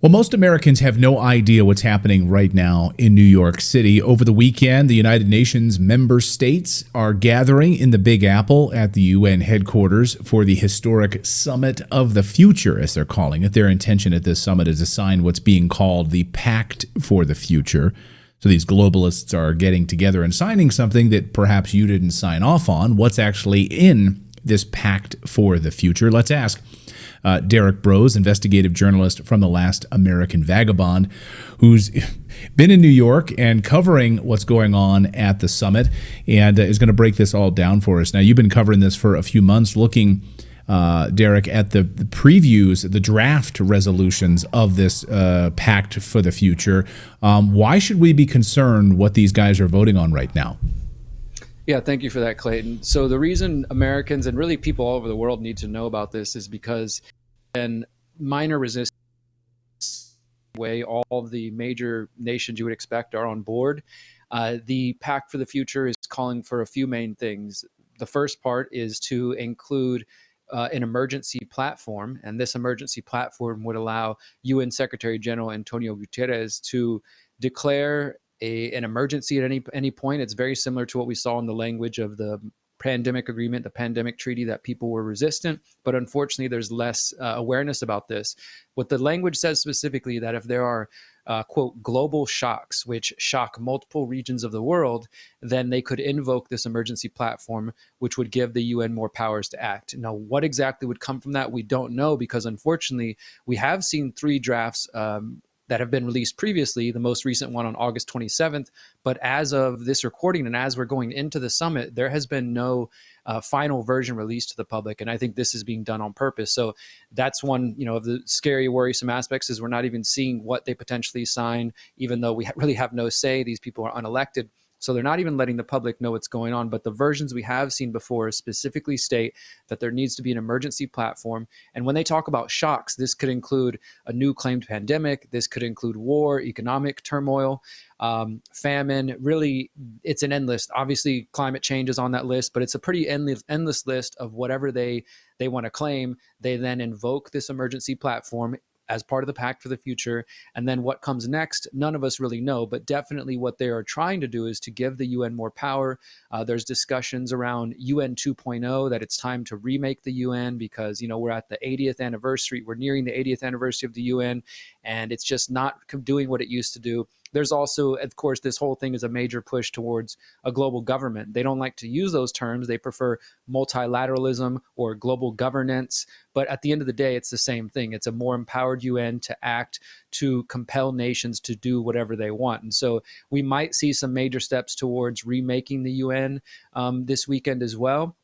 Well, most Americans have no idea what's happening right now in New York City. Over the weekend, the United Nations member states are gathering in the Big Apple at the UN headquarters for the historic Summit of the Future, as they're calling it. Their intention at this summit is to sign what's being called the Pact for the Future. So these globalists are getting together and signing something that perhaps you didn't sign off on. What's actually in this Pact for the Future? Let's ask Derrick Rose, investigative journalist from the last American Vagabond, who's been in New York and covering what's going on at the summit, and is going to break this all down for us. Now, you've been covering this for a few months, looking, Derrick, at the previews, the draft resolutions of this Pact for the Future. Why should we be concerned what these guys are voting on right now? Yeah, thank you for that, Clayton. So the reason Americans and really people all over the world need to know about this is because in minor resistance way, all of the major nations you would expect are on board. The Pact for the Future is calling for a few main things. The first part is to include an emergency platform, and this emergency platform would allow UN Secretary General Antonio Guterres to declare an emergency at any point. It's very similar to what we saw in the language of the pandemic agreement, the pandemic treaty, that people were resistant, but unfortunately there's less awareness about this. What the language says specifically, that if there are quote global shocks which shock multiple regions of the world, then they could invoke this emergency platform, which would give the UN more powers to act. Now, what exactly would come from that, we don't know, because unfortunately we have seen three drafts that have been released previously, the most recent one on August 27th. But as of this recording and as we're going into the summit, there has been no final version released to the public. And I think this is being done on purpose. So that's one, of the scary, worrisome aspects, is we're not even seeing what they potentially sign, even though we really have no say. These people are unelected. So they're not even letting the public know what's going on. But the versions we have seen before specifically state that there needs to be an emergency platform. And when they talk about shocks, this could include a new claimed pandemic. This could include war, economic turmoil, famine. Really, it's an endless. Obviously, climate change is on that list, but it's a pretty endless list of whatever they want to claim. They then invoke this emergency platform as part of the Pact for the Future. And then what comes next, none of us really know, but definitely what they are trying to do is to give the UN more power. There's discussions around UN 2.0, that it's time to remake the UN because, we're at the 80th anniversary. We're nearing the 80th anniversary of the UN, and it's just not doing what it used to do. There's also, of course, this whole thing is a major push towards a global government. They don't like to use those terms. They prefer multilateralism or global governance. But at the end of the day, it's the same thing. It's a more empowered UN to act, to compel nations to do whatever they want. And so we might see some major steps towards remaking the UN this weekend as well.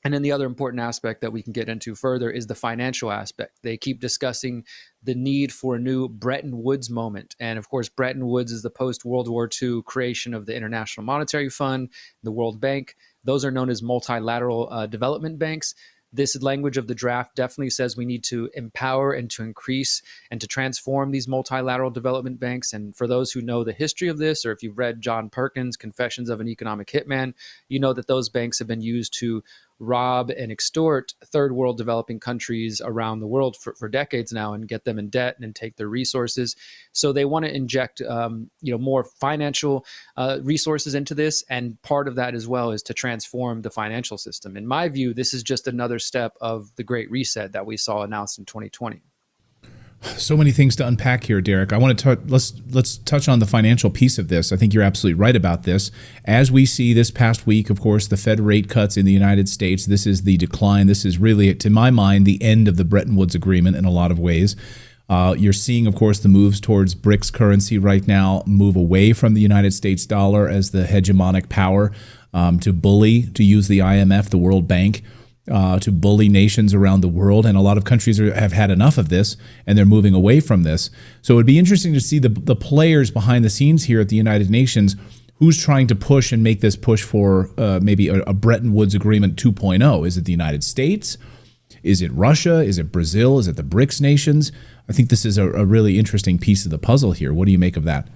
And then the other important aspect that we can get into further is the financial aspect. They keep discussing the need for a new Bretton Woods moment. And of course, Bretton Woods is the post-World War II creation of the International Monetary Fund, the World Bank. Those are known as multilateral development banks. This language of the draft definitely says we need to empower and to increase and to transform these multilateral development banks. And for those who know the history of this, or if you've read John Perkins' Confessions of an Economic Hitman, you know that those banks have been used to rob and extort third world developing countries around the world for decades now and get them in debt and take their resources. So they want to inject more financial resources into this. And part of that as well is to transform the financial system. In my view, this is just another step of the Great Reset that we saw announced in 2020. So many things to unpack here, Derrick. I want to let's touch on the financial piece of this. I think you're absolutely right about this. As we see this past week, of course, the Fed rate cuts in the United States. This is the decline. This is really, to my mind, the end of the Bretton Woods Agreement in a lot of ways. You're seeing, of course, the moves towards BRICS currency right now move away from the United States dollar as the hegemonic power to use the IMF, the World Bank, to bully nations around the world. And a lot of countries have had enough of this, and they're moving away from this. So it would be interesting to see the players behind the scenes here at the United Nations, who's trying to push and make this push for maybe a Bretton Woods Agreement 2.0. Is it the United States? Is it Russia? Is it Brazil? Is it the BRICS nations? I think this is a really interesting piece of the puzzle here. What do you make of that?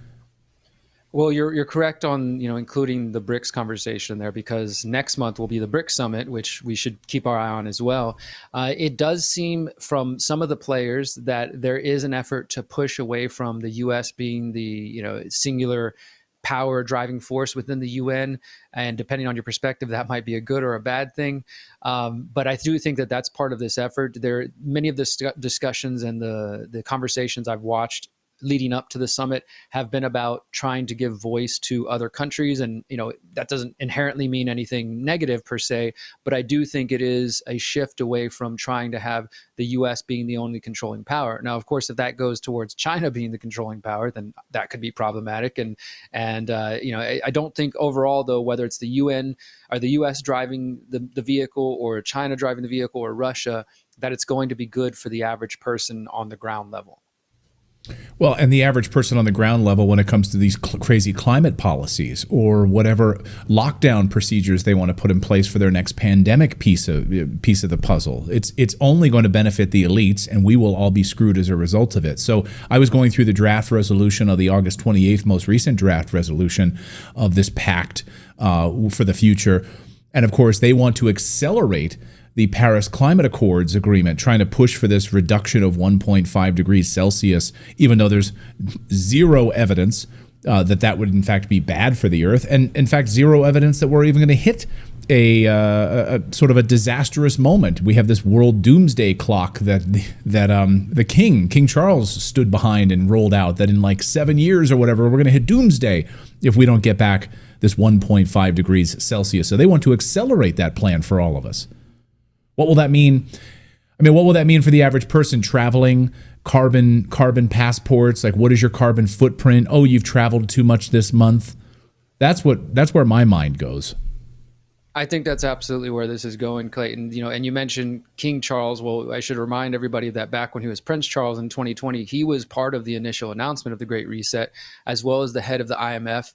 Well, you're correct on including the BRICS conversation there, because next month will be the BRICS summit, which we should keep our eye on as well. It does seem from some of the players that there is an effort to push away from the U.S. being the singular power driving force within the UN, and depending on your perspective, that might be a good or a bad thing. But I do think that that's part of this effort. There, many of the discussions and the conversations I've watched leading up to the summit have been about trying to give voice to other countries. And, that doesn't inherently mean anything negative per se, but I do think it is a shift away from trying to have the US being the only controlling power. Now, of course, if that goes towards China being the controlling power, then that could be problematic. And I don't think overall, though, whether it's the UN or the US driving the vehicle, or China driving the vehicle, or Russia, that it's going to be good for the average person on the ground level. Well, and the average person on the ground level when it comes to these crazy climate policies or whatever lockdown procedures they want to put in place for their next pandemic piece of the puzzle, it's only going to benefit the elites, and we will all be screwed as a result of it. So I was going through the draft resolution of the August 28th, most recent draft resolution of this pact for the future. And of course, they want to accelerate the Paris Climate Accords agreement, trying to push for this reduction of 1.5 degrees Celsius, even though there's zero evidence that would in fact be bad for the Earth, and in fact zero evidence that we're even going to hit a sort of a disastrous moment. We have this world doomsday clock that the King Charles stood behind and rolled out, that in like 7 years or whatever, we're going to hit doomsday if we don't get back this 1.5 degrees Celsius. So they want to accelerate that plan for all of us. What will that mean? I mean, what will that mean for the average person traveling? Carbon passports, like what is your carbon footprint? Oh, you've traveled too much this month. That's where my mind goes. I think that's absolutely where this is going, Clayton. And you mentioned King Charles. Well, I should remind everybody that back when he was Prince Charles in 2020, he was part of the initial announcement of the Great Reset, as well as the head of the IMF.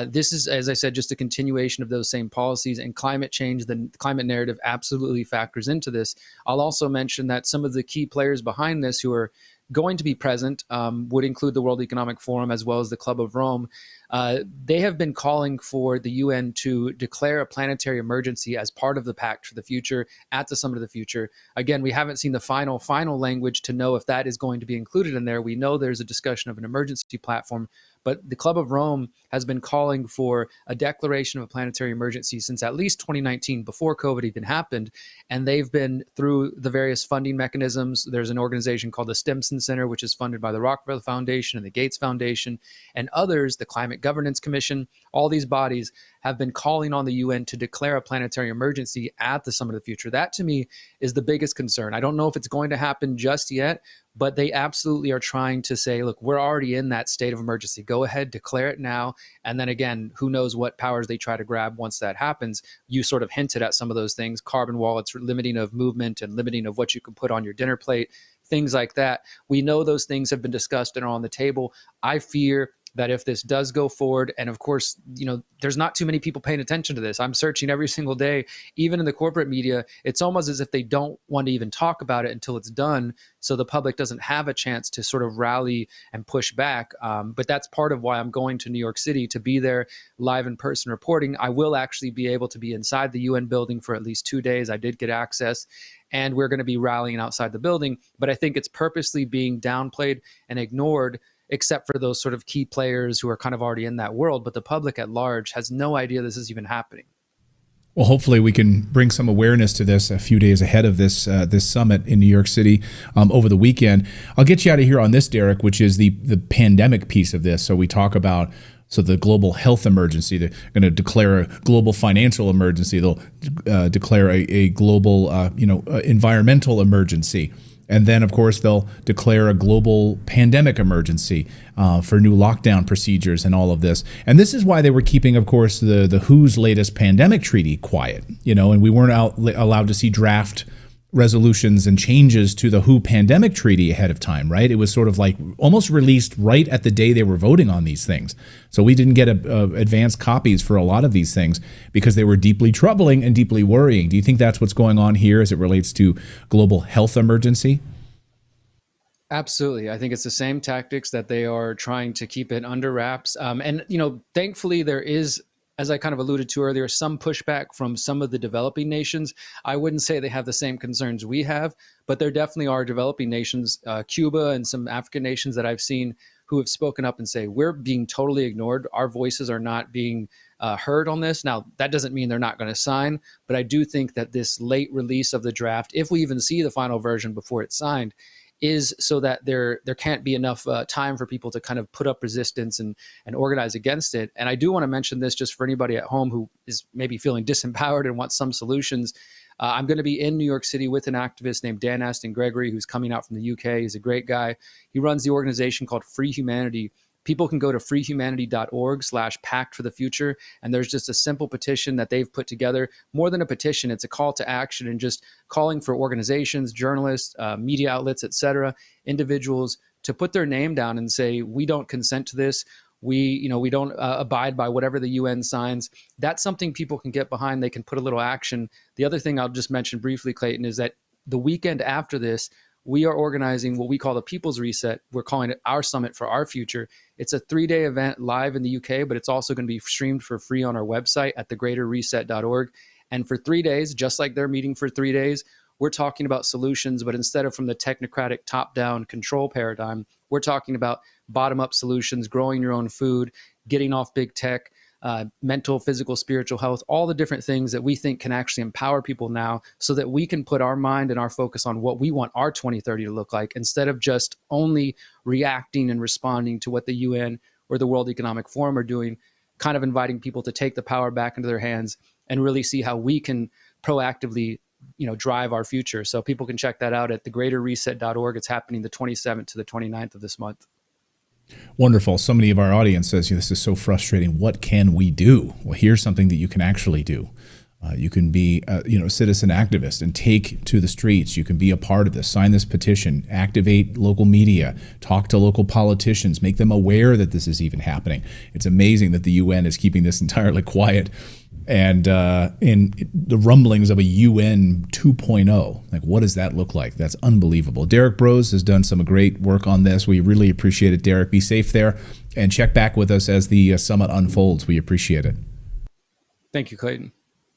This is, as I said, just a continuation of those same policies, and climate change, the climate narrative absolutely factors into this. I'll also mention that some of the key players behind this who are going to be present would include the World Economic Forum as well as the Club of Rome. They have been calling for the UN to declare a planetary emergency as part of the Pact for the Future at the Summit of the Future. Again, we haven't seen the final language to know if that is going to be included in there. We know there's a discussion of an emergency platform, but the Club of Rome has been calling for a declaration of a planetary emergency since at least 2019, before COVID even happened. And they've been through the various funding mechanisms. There's an organization called the Stimson Center, which is funded by the Rockefeller Foundation and the Gates Foundation, and others, the Climate Governance Commission. All these bodies have been calling on the UN to declare a planetary emergency at the Summit of the Future. That, to me, is the biggest concern. I don't know if it's going to happen just yet, but they absolutely are trying to say, look, we're already in that state of emergency. Go ahead, declare it now. And then again, who knows what powers they try to grab once that happens. You sort of hinted at some of those things: carbon wallets, limiting of movement and limiting of what you can put on your dinner plate, things like that. We know those things have been discussed and are on the table. I fear that if this does go forward, and of course, there's not too many people paying attention to this. I'm searching every single day, even in the corporate media. It's almost as if they don't want to even talk about it until it's done, so the public doesn't have a chance to sort of rally and push back. But that's part of why I'm going to New York City, to be there live in person reporting. I will actually be able to be inside the UN building for at least 2 days. I did get access, and we're going to be rallying outside the building. But I think it's purposely being downplayed and ignored, except for those sort of key players who are kind of already in that world. But the public at large has no idea this is even happening. Well, hopefully we can bring some awareness to this a few days ahead of this summit in New York City over the weekend. I'll get you out of here on this, Derrick, which is the pandemic piece of this. So we talk about the global health emergency. They're going to declare a global financial emergency. They'll declare a global environmental emergency. And then, of course, they'll declare a global pandemic emergency for new lockdown procedures and all of this. And this is why they were keeping, of course, the WHO's latest pandemic treaty quiet, and we weren't allowed to see draft resolutions and changes to the WHO pandemic treaty ahead of time, right? It was sort of like almost released right at the day they were voting on these things. So we didn't get advanced copies for a lot of these things because they were deeply troubling and deeply worrying. Do you think that's what's going on here as it relates to global health emergency? Absolutely. I think it's the same tactics that they are trying to keep it under wraps. And, thankfully, there is, as I kind of alluded to earlier, some pushback from some of the developing nations. I wouldn't say they have the same concerns we have, but there definitely are developing nations, Cuba and some African nations that I've seen who have spoken up and say, we're being totally ignored. Our voices are not being heard on this. Now, that doesn't mean they're not going to sign, but I do think that this late release of the draft, if we even see the final version before it's signed, is so that there can't be enough time for people to kind of put up resistance and organize against it. And I do want to mention this just for anybody at home who is maybe feeling disempowered and wants some solutions. I'm going to be in New York City with an activist named Dan Aston Gregory, who's coming out from the UK. He's a great guy. He runs the organization called Free Humanity. People can go to freehumanity.org/pact for the future. And there's just a simple petition that they've put together. More than a petition, it's a call to action and just calling for organizations, journalists, media outlets, et cetera, individuals to put their name down and say, we don't consent to this. We don't abide by whatever the UN signs. That's something people can get behind. They can put a little action. The other thing I'll just mention briefly, Clayton, is that the weekend after this, we are organizing what we call the People's Reset. We're calling it our Summit for Our Future. It's a 3-day event live in the UK, but it's also going to be streamed for free on our website at thegreaterreset.org. And for 3 days, just like they're meeting for 3 days, we're talking about solutions, but instead of from the technocratic top-down control paradigm, we're talking about bottom-up solutions, growing your own food, getting off big tech, mental, physical, spiritual health, all the different things that we think can actually empower people now so that we can put our mind and our focus on what we want our 2030 to look like instead of just only reacting and responding to what the UN or the World Economic Forum are doing, kind of inviting people to take the power back into their hands and really see how we can proactively drive our future. So people can check that out at thegreaterreset.org. It's happening the 27th to the 29th of this month. Wonderful. So many of our audience says, this is so frustrating. What can we do? Well, here's something that you can actually do. You can be, a citizen activist and take to the streets. You can be a part of this. Sign this petition. Activate local media. Talk to local politicians. Make them aware that this is even happening. It's amazing that the UN is keeping this entirely quiet. And in the rumblings of a UN 2.0, like what does that look like? That's unbelievable. Derrick Rose has done some great work on this. We really appreciate it, Derrick. Be safe there and check back with us as the summit unfolds. We appreciate it. Thank you, Clayton.